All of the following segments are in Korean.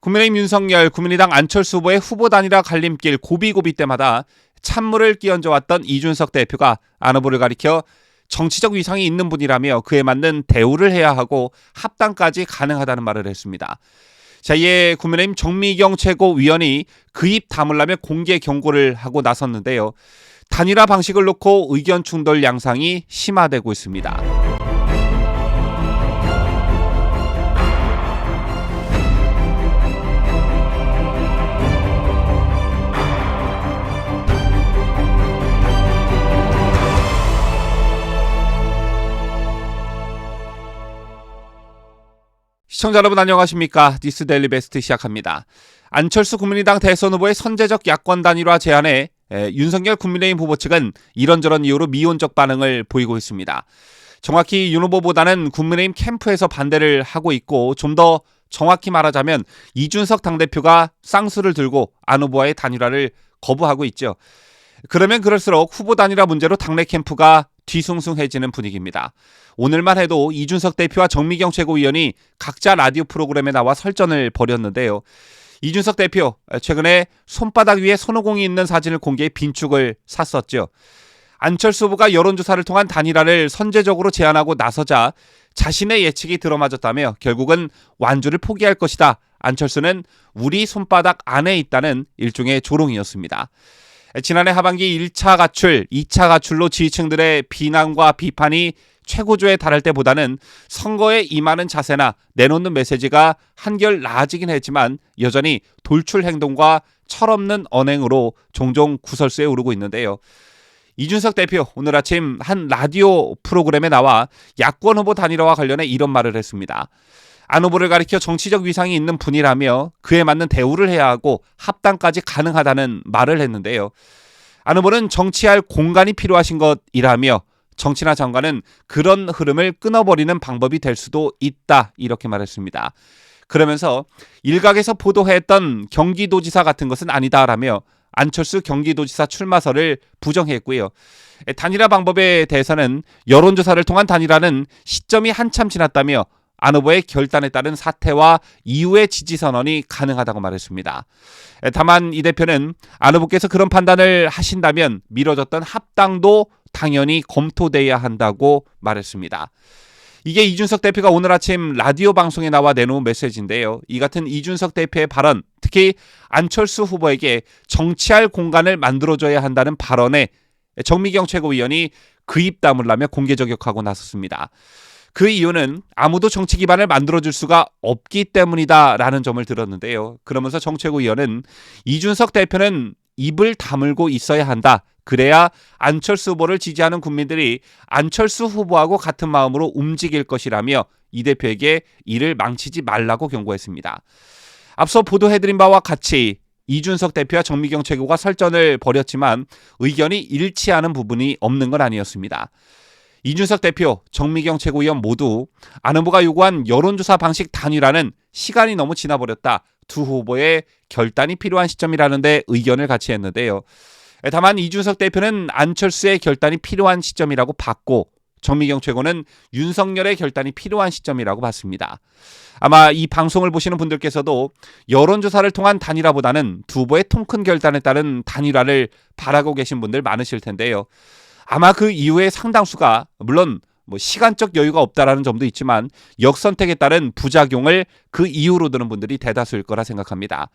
국민의힘 윤석열, 국민의당 안철수 후보의 후보 단일화 갈림길 고비고비 때마다 찬물을 끼얹어왔던 이준석 대표가 안 후보를 가리켜 정치적 위상이 있는 분이라며 그에 맞는 대우를 해야 하고 합당까지 가능하다는 말을 했습니다. 자, 이에 국민의힘 정미경 최고위원이 그 입 다물라며 공개 경고를 하고 나섰는데요. 단일화 방식을 놓고 의견 충돌 양상이 심화되고 있습니다. 시청자 여러분 안녕하십니까? 뉴스데일리 베스트 시작합니다. 안철수 국민의당 대선 후보의 선제적 야권 단일화 제안에 윤석열 국민의힘 후보 측은 이런저런 이유로 미온적 반응을 보이고 있습니다. 정확히 윤 후보보다는 국민의힘 캠프에서 반대를 하고 있고, 좀 더 정확히 말하자면 이준석 당대표가 쌍수를 들고 안 후보와의 단일화를 거부하고 있죠. 그러면 그럴수록 후보 단일화 문제로 당내 캠프가 뒤숭숭해지는 분위기입니다. 오늘만 해도 이준석 대표와 정미경 최고위원이 각자 라디오 프로그램에 나와 설전을 벌였는데요. 이준석 대표 최근에 손바닥 위에 손오공이 있는 사진을 공개해 빈축을 샀었죠. 안철수 후보가 여론조사를 통한 단일화를 선제적으로 제안하고 나서자 자신의 예측이 들어맞았다며 결국은 완주를 포기할 것이다. 안철수는 우리 손바닥 안에 있다는 일종의 조롱이었습니다. 지난해 하반기 1차 가출, 2차 가출로 지지층들의 비난과 비판이 최고조에 달할 때보다는 선거에 임하는 자세나 내놓는 메시지가 한결 나아지긴 했지만 여전히 돌출 행동과 철없는 언행으로 종종 구설수에 오르고 있는데요. 이준석 대표 오늘 아침 한 라디오 프로그램에 나와 야권 후보 단일화와 관련해 이런 말을 했습니다. 안 후보를 가리켜 정치적 위상이 있는 분이라며 그에 맞는 대우를 해야 하고 합당까지 가능하다는 말을 했는데요. 안 후보는 정치할 공간이 필요하신 것이라며 정치나 정가는 그런 흐름을 끊어버리는 방법이 될 수도 있다, 이렇게 말했습니다. 그러면서 일각에서 보도했던 경기도지사 같은 것은 아니다라며 안철수 경기도지사 출마설을 부정했고요. 단일화 방법에 대해서는 여론조사를 통한 단일화는 시점이 한참 지났다며 안 후보의 결단에 따른 사퇴와 이후의 지지선언이 가능하다고 말했습니다. 다만 이 대표는 안 후보께서 그런 판단을 하신다면 미뤄졌던 합당도 당연히 검토돼야 한다고 말했습니다. 이게 이준석 대표가 오늘 아침 라디오 방송에 나와 내놓은 메시지인데요. 이 같은 이준석 대표의 발언, 특히 안철수 후보에게 정치할 공간을 만들어줘야 한다는 발언에 정미경 최고위원이 그 입 다물라며 공개 저격하고 나섰습니다. 그 이유는 아무도 정치 기반을 만들어줄 수가 없기 때문이다라는 점을 들었는데요. 그러면서 정 최고위원은 이준석 대표는 입을 다물고 있어야 한다. 그래야 안철수 후보를 지지하는 국민들이 안철수 후보하고 같은 마음으로 움직일 것이라며 이 대표에게 이를 망치지 말라고 경고했습니다. 앞서 보도해드린 바와 같이 이준석 대표와 정미경 최고가 설전을 벌였지만 의견이 일치하는 부분이 없는 건 아니었습니다. 이준석 대표, 정미경 최고위원 모두 안 후보가 요구한 여론조사 방식 단일화는 시간이 너무 지나버렸다. 두 후보의 결단이 필요한 시점이라는 데 의견을 같이 했는데요. 다만 이준석 대표는 안철수의 결단이 필요한 시점이라고 봤고 정미경 최고는 윤석열의 결단이 필요한 시점이라고 봤습니다. 아마 이 방송을 보시는 분들께서도 여론조사를 통한 단일화보다는 두 후보의 통 큰 결단에 따른 단일화를 바라고 계신 분들 많으실 텐데요. 아마 그 이후의 상당수가 물론 시간적 여유가 없다라는 점도 있지만 역선택에 따른 부작용을 그 이후로 드는 분들이 대다수일 거라 생각합니다.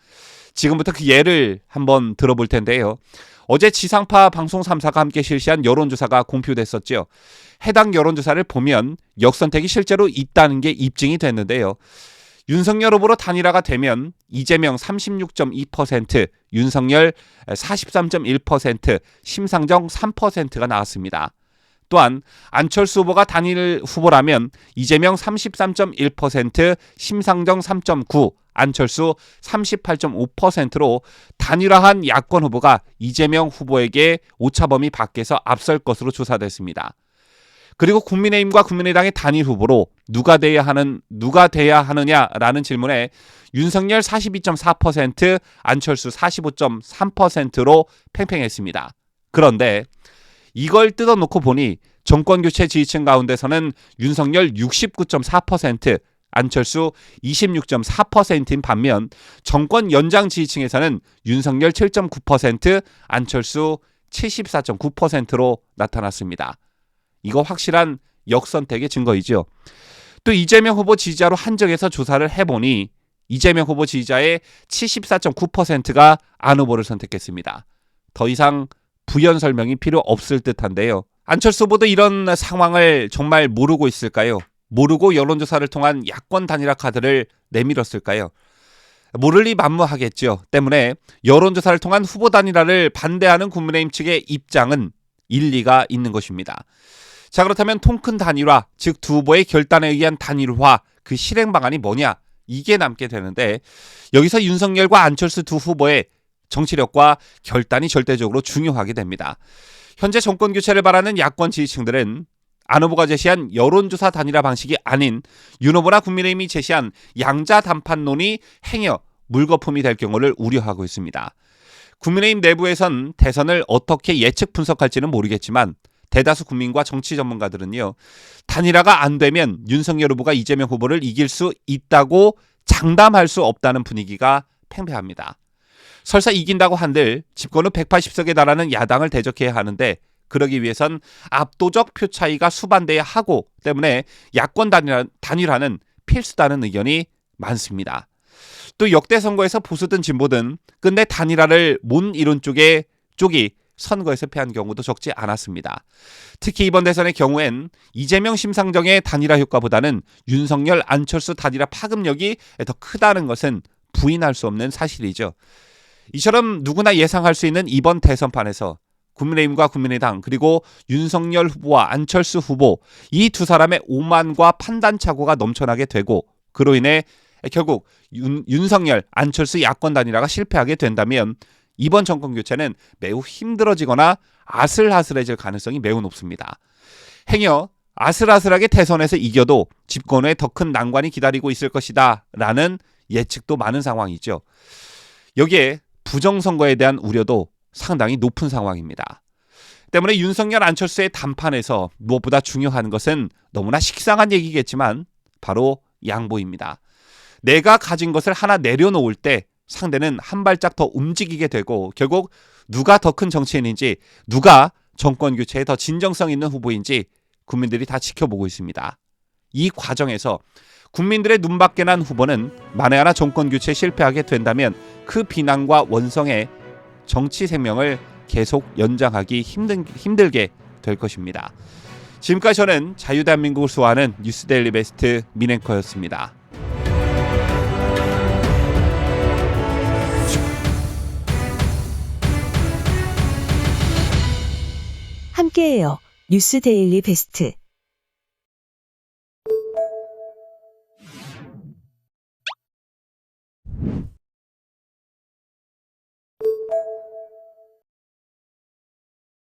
지금부터 그 예를 한번 들어볼 텐데요. 어제 지상파 방송 3사가 함께 실시한 여론조사가 공표됐었죠. 해당 여론조사를 보면 역선택이 실제로 있다는 게 입증이 됐는데요. 윤석열 후보로 단일화가 되면 이재명 36.2%, 윤석열 43.1%, 심상정 3%가 나왔습니다. 또한 안철수 후보가 단일 후보라면 이재명 33.1%, 심상정 3.9%, 안철수 38.5%로 단일화한 야권 후보가 이재명 후보에게 오차범위 밖에서 앞설 것으로 조사됐습니다. 그리고 국민의힘과 국민의당의 단일 후보로 누가 돼야 하느냐라는 질문에 윤석열 42.4%, 안철수 45.3%로 팽팽했습니다. 그런데 이걸 뜯어놓고 보니 정권교체 지지층 가운데서는 윤석열 69.4%, 안철수 26.4%인 반면 정권 연장 지지층에서는 윤석열 7.9%, 안철수 74.9%로 나타났습니다. 이거 확실한 역선택의 증거이죠. 또 이재명 후보 지지자로 한정해서 조사를 해보니 이재명 후보 지지자의 74.9%가 안 후보를 선택했습니다. 더 이상 부연 설명이 필요 없을 듯한데요. 안철수 후보도 이런 상황을 정말 모르고 있을까요? 모르고 여론조사를 통한 야권 단일화 카드를 내밀었을까요? 모를 리 만무하겠죠. 때문에 여론조사를 통한 후보 단일화를 반대하는 국민의힘 측의 입장은 일리가 있는 것입니다. 자, 그렇다면 통큰 단일화, 즉 두 후보의 결단에 의한 단일화, 그 실행 방안이 뭐냐? 이게 남게 되는데 여기서 윤석열과 안철수 두 후보의 정치력과 결단이 절대적으로 중요하게 됩니다. 현재 정권 교체를 바라는 야권 지지층들은 안 후보가 제시한 여론조사 단일화 방식이 아닌 윤 후보나 국민의힘이 제시한 양자 단판론이 행여 물거품이 될 경우를 우려하고 있습니다. 국민의힘 내부에선 대선을 어떻게 예측 분석할지는 모르겠지만 대다수 국민과 정치 전문가들은요, 단일화가 안 되면 윤석열 후보가 이재명 후보를 이길 수 있다고 장담할 수 없다는 분위기가 팽배합니다. 설사 이긴다고 한들 집권은 180석에 달하는 야당을 대적해야 하는데 그러기 위해선 압도적 표 차이가 수반돼야 하고 때문에 야권 단일화는 필수다는 의견이 많습니다. 또 역대 선거에서 보수든 진보든 끝내 단일화를 못 이룬 쪽이 선거에서 패한 경우도 적지 않았습니다. 특히 이번 대선의 경우엔 이재명 심상정의 단일화 효과보다는 윤석열 안철수 단일화 파급력이 더 크다는 것은 부인할 수 없는 사실이죠. 이처럼 누구나 예상할 수 있는 이번 대선판에서 국민의힘과 국민의당 그리고 윤석열 후보와 안철수 후보 이 두 사람의 오만과 판단착오가 넘쳐나게 되고 그로 인해 결국 윤석열 안철수 야권 단일화가 실패하게 된다면 이번 정권 교체는 매우 힘들어지거나 아슬아슬해질 가능성이 매우 높습니다. 행여 아슬아슬하게 대선에서 이겨도 집권에 더 큰 난관이 기다리고 있을 것이다 라는 예측도 많은 상황이죠. 여기에 부정선거에 대한 우려도 상당히 높은 상황입니다. 때문에 윤석열 안철수의 단판에서 무엇보다 중요한 것은 너무나 식상한 얘기겠지만 바로 양보입니다. 내가 가진 것을 하나 내려놓을 때 상대는 한 발짝 더 움직이게 되고 결국 누가 더 큰 정치인인지 누가 정권 교체에 더 진정성 있는 후보인지 국민들이 다 지켜보고 있습니다. 이 과정에서 국민들의 눈밖에 난 후보는 만에 하나 정권 교체에 실패하게 된다면 그 비난과 원성의 정치 생명을 계속 연장하기 힘들게 될 것입니다. 지금까지 저는 자유대한민국을 수호하는 뉴스데일리 베스트 민앵커였습니다. 함께해요. 뉴스데일리 베스트.